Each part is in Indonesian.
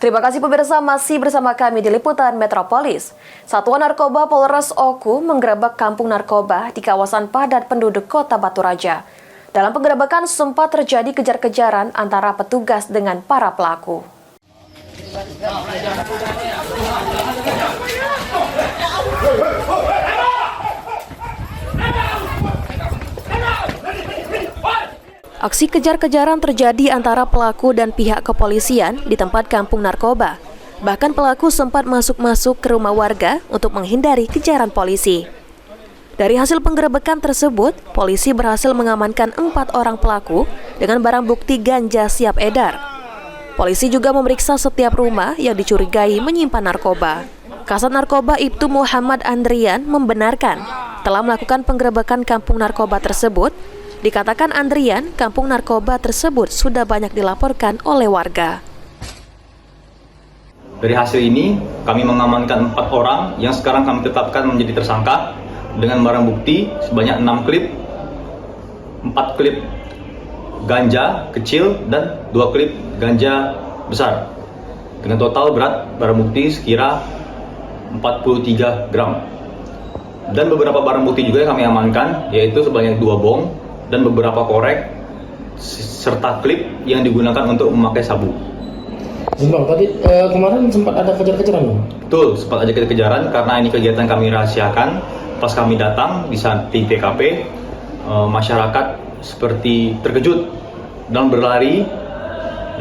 Terima kasih pemirsa, masih bersama kami di Liputan Metropolis. Satuan Narkoba Polres Oku menggerebek kampung narkoba di kawasan padat penduduk Kota Batu Raja. Dalam penggerebekan sempat terjadi kejar-kejaran antara petugas dengan para pelaku. Aksi kejar-kejaran terjadi antara pelaku dan pihak kepolisian di tempat kampung narkoba. Bahkan pelaku sempat masuk-masuk ke rumah warga untuk menghindari kejaran polisi. Dari hasil penggerebekan tersebut, polisi berhasil mengamankan 4 orang pelaku dengan barang bukti ganja siap edar. Polisi juga memeriksa setiap rumah yang dicurigai menyimpan narkoba. Kasat Narkoba Ibtu Muhammad Andrian membenarkan telah melakukan penggerebekan kampung narkoba tersebut. Dikatakan Andrian, kampung narkoba tersebut sudah banyak dilaporkan oleh warga. Dari hasil ini, kami mengamankan 4 orang yang sekarang kami tetapkan menjadi tersangka dengan barang bukti sebanyak 6 klip, 4 klip ganja kecil dan 2 klip ganja besar. Dengan total berat barang bukti sekira 43 gram. Dan beberapa barang bukti juga yang kami amankan, yaitu sebanyak 2 bong dan beberapa korek serta klip yang digunakan untuk memakai sabu. Bang, tadi kemarin sempat ada kejar-kejaran, Bang? Betul, sempat ada kejar-kejaran karena ini kegiatan kami rahasiakan. Pas kami datang di saat di TKP, masyarakat seperti terkejut dan berlari.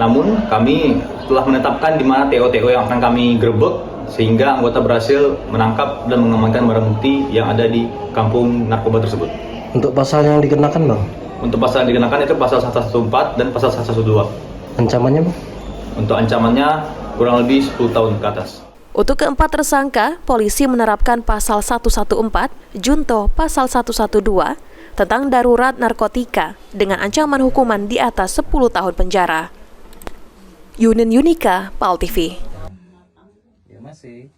Namun kami telah menetapkan di mana TO-TO yang akan kami gerebek sehingga anggota berhasil menangkap dan mengamankan barang bukti yang ada di kampung narkoba tersebut. Untuk pasal yang dikenakan, Bang? Untuk pasal yang dikenakan itu pasal 114 dan pasal 112. Ancamannya, Bang? Untuk ancamannya kurang lebih 10 tahun ke atas. Untuk keempat tersangka, polisi menerapkan pasal 114, junto pasal 112 tentang darurat narkotika dengan ancaman hukuman di atas 10 tahun penjara. Yunin Yunika, PAL TV. Ya masih.